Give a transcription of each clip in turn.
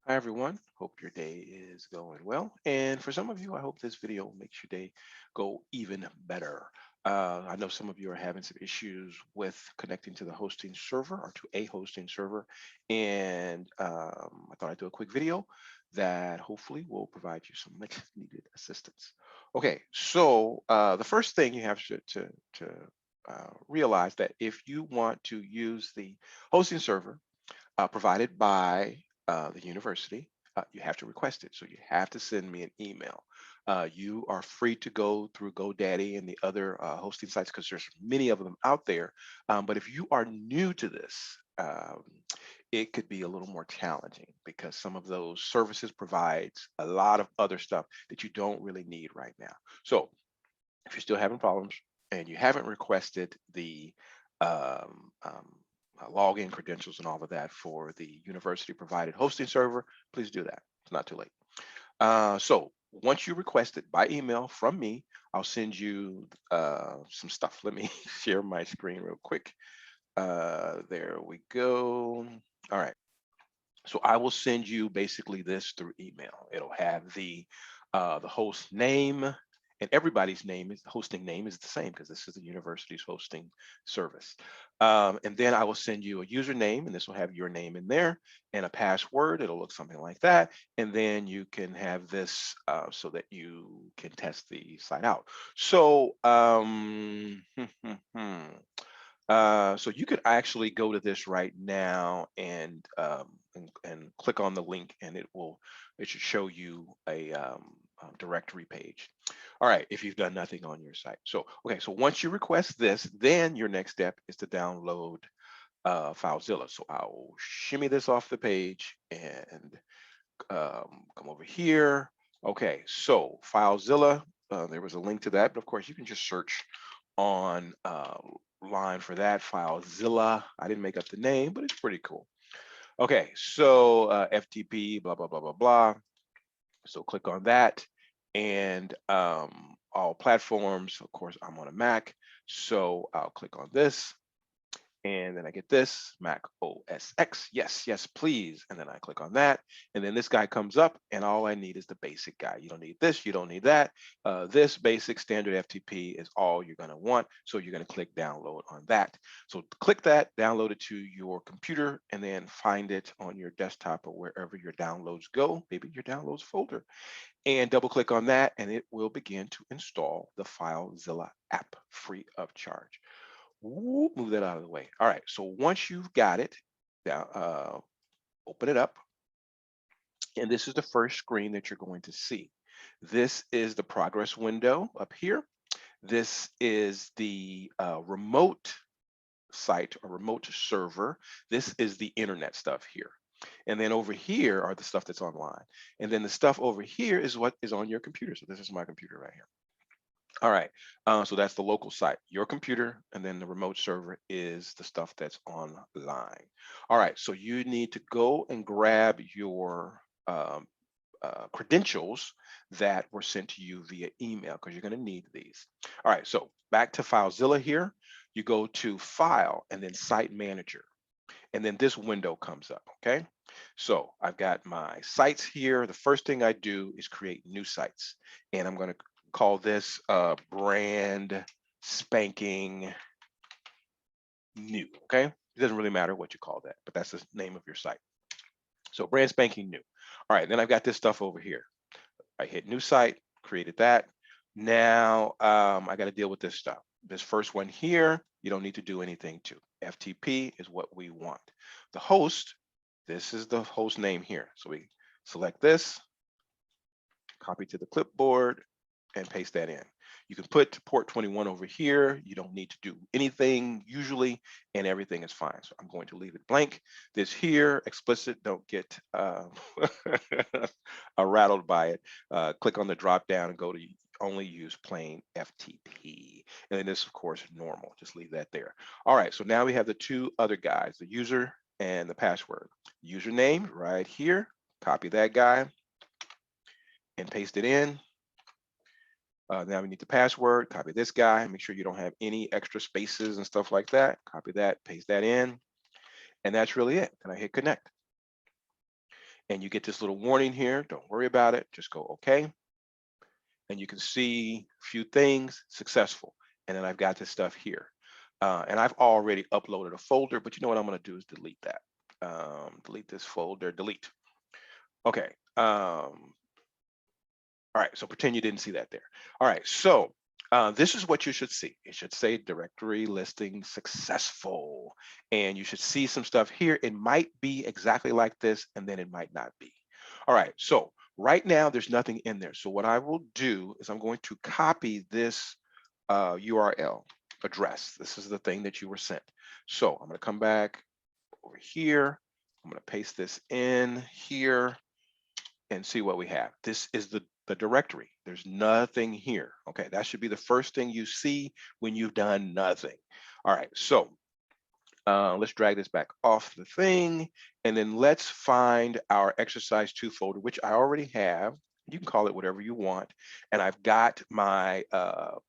Hi everyone, hope your day is going well. And for some of you, I hope this video makes your day go even better. I know some of you are having some issues with connecting to the hosting server or to a hosting server. And I thought I'd do a quick video that hopefully will provide you some much needed assistance. Okay, so the first thing you have to realize that if you want to use the hosting server provided by the university, you have to request it. So you have to send me an email. You are free to go through GoDaddy and the other hosting sites because there's many of them out there. But if you are new to this, it could be a little more challenging because some of those services provides a lot of other stuff that you don't really need right now. So if you're still having problems and you haven't requested the login credentials and all of that for the university provided hosting server, please do that. It's not too late. So once you request it by email from me, I'll send you some stuff. Let me share my screen real quick. There we go. All right. So I will send you basically this through email. It'll have the host name, and everybody's name is hosting name is the same because this is the university's hosting service. And then I will send you a username, and this will have your name in there and a password. It'll look something like that, and then you can have this so that you can test the site out. So so you could actually go to this right now and click on the link, and it should show you a directory page. All right, if you've done nothing on your site. So okay, so once you request this, then your next step is to download FileZilla. So I'll shimmy this off the page and come over here. Okay, so FileZilla. There was a link to that, but of course you can just search on line for that, FileZilla. I didn't make up the name, but it's pretty cool. Okay, so FTP, blah, blah, blah, blah, blah. So click on that, and all platforms, of course, I'm on a Mac. So I'll click on this, and then I get this Mac OS X. Yes, yes, please. And then I click on that. And then this guy comes up, and all I need is the basic guy. You don't need this, you don't need that. This basic standard FTP is all you're going to want. So you're going to click download on that. So click that, download it to your computer, and then find it on your desktop or wherever your downloads go, maybe your downloads folder, and double click on that, and it will begin to install the FileZilla app free of charge. Whoop, move that out of the way. All right, so once you've got it, down, open it up, and this is the first screen that you're going to see. This is the progress window up here. This is the remote site or remote server. This is the internet stuff here. And then over here are the stuff that's online. And then the stuff over here is what is on your computer. So this is my computer right here. All right, so that's the local site, your computer, and then the remote server is the stuff that's online. All right, so you need to go and grab your credentials that were sent to you via email because you're going to need these. All right, so back to FileZilla here, you go to File and then Site Manager, and then this window comes up, okay? So I've got my sites here. The first thing I do is create new sites, and I'm going to call this brand spanking new, okay? It doesn't really matter what you call that, but that's the name of your site. So brand spanking new. All right, then I've got this stuff over here. I hit new site, created that. Now I got to deal with this stuff. This first one here, you don't need to do anything to. FTP is what we want. The host, this is the host name here. So we select this, copy to the clipboard, and paste that in. You can put port 21 over here. You don't need to do anything usually, and everything is fine. So I'm going to leave it blank. This here, explicit, don't get rattled by it. Click on the drop down and go to only use plain FTP. And then this, of course, normal. Just leave that there. All right, so now we have the two other guys, the user and the password. Username right here, copy that guy and paste it in. Now we need the password, copy this guy, make sure you don't have any extra spaces and stuff like that. Copy that, paste that in, and that's really it. And I hit connect. and you get this little warning here. Don't worry about it. Just go OK. And you can see a few things successful. And then I've got this stuff here. And I've already uploaded a folder, but you know what I'm going to do is delete that. Delete this folder, delete. Okay. All right, so pretend you didn't see that there. All right, so this is what you should see. It should say directory listing successful. And you should see some stuff here. It might be exactly like this, and then it might not be. All right, so right now there's nothing in there. So what I will do is I'm going to copy this URL address. This is the thing that you were sent. So I'm gonna come back over here. I'm gonna paste this in here and see what we have. This is the directory. There's nothing here. Okay, that should be the first thing you see when you've done nothing. All right, so let's drag this back off the thing, and then let's find our exercise 2 folder, which I already have. You can call it whatever you want. And I've got my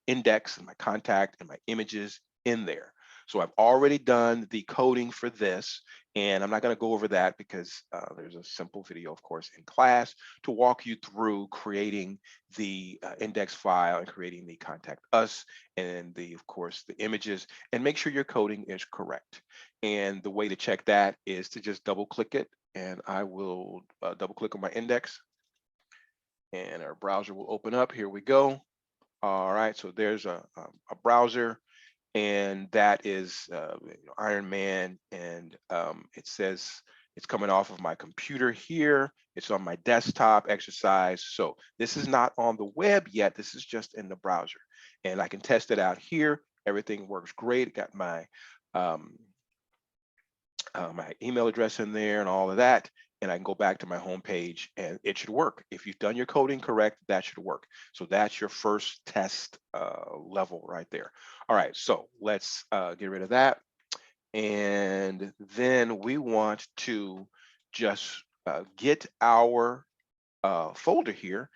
index and my contact and my images in there. So I've already done the coding for this, and I'm not going to go over that because there's a simple video, of course, in class to walk you through creating the index file and creating the contact us and the, of course, the images, and make sure your coding is correct. And the way to check that is to just double click it, and I will double click on my index and our browser will open up. Here we go. All right, so there's a browser, and that is Iron Man, and it says it's coming off of my computer here. It's on my desktop exercise. So this is not on the web yet. This is just in the browser, and I can test it out here. Everything works great. Got my my email address in there and all of that, and I can go back to my home page and it should work. If you've done your coding correct, that should work. So that's your first test level right there. All right, so let's get rid of that. And then we want to just get our folder here.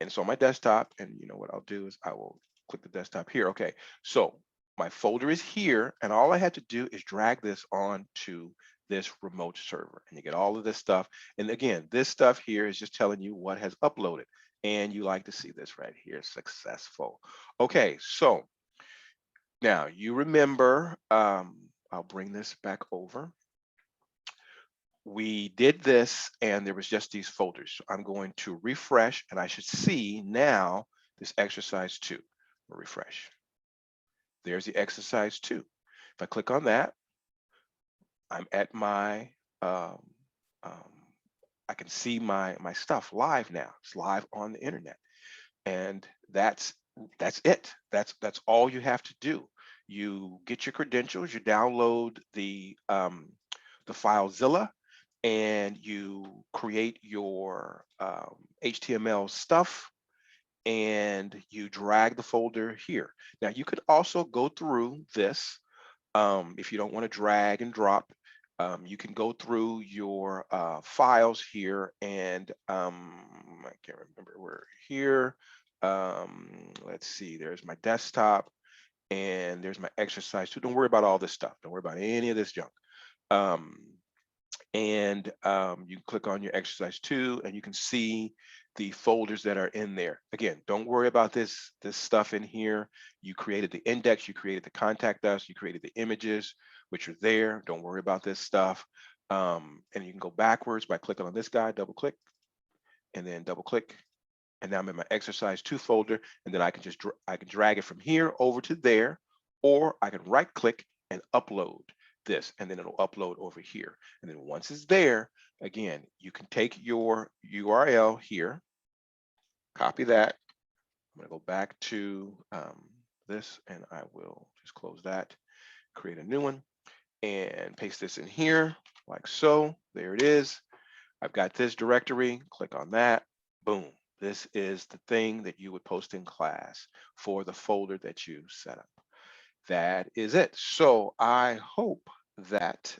And so on my desktop, and you know what I'll do is I will click the desktop here. Okay, so my folder is here, and all I had to do is drag this on to this remote server, and you get all of this stuff. And again, this stuff here is just telling you what has uploaded, and you like to see this right here, successful. Okay, so now you remember, I'll bring this back over. We did this and there was just these folders. So I'm going to refresh and I should see now this exercise 2. Refresh. There's the exercise 2. If I click on that, I'm at my, I can see my stuff live now. It's live on the internet. And that's it. That's all you have to do. You get your credentials, you download the FileZilla, and you create your HTML stuff, and you drag the folder here. Now you could also go through this if you don't want to drag and drop. You can go through your files here, and I can't remember where here. Let's see, there's my desktop and there's my exercise 2. Don't worry about all this stuff. Don't worry about any of this junk. And you click on your exercise 2 and you can see the folders that are in there. Again, don't worry about this stuff in here. You created the index, you created the contact us, you created the images, which are there. Don't worry about this stuff. And you can go backwards by clicking on this guy, double click, and then double click. And now I'm in my exercise 2 folder, and then I can just I can drag it from here over to there, or I can right click and upload this, and then it'll upload over here. And then once it's there, again, you can take your URL here, copy that. I'm gonna go back to this, and I will just close that, create a new one, and paste this in here like so. There it is. I've got this directory, click on that, boom. This is the thing that you would post in class for the folder that you set up. That is it. So I hope that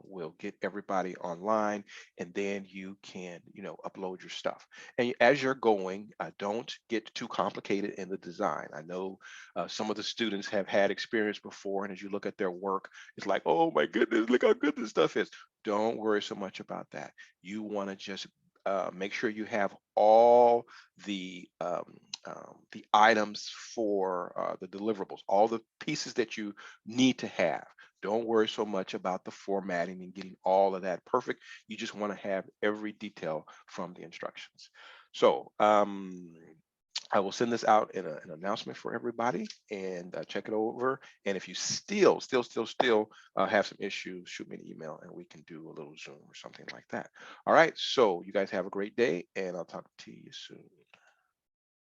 we'll get everybody online, and then you can, upload your stuff. And as you're going, don't get too complicated in the design. I know some of the students have had experience before, and as you look at their work, it's like, oh my goodness, look how good this stuff is. Don't worry so much about that. You want to just make sure you have all the items for the deliverables, all the pieces that you need to have. Don't worry so much about the formatting and getting all of that perfect. You just want to have every detail from the instructions. So I will send this out in an announcement for everybody, and check it over. And if you still have some issues, shoot me an email and we can do a little Zoom or something like that. All right. So you guys have a great day, and I'll talk to you soon.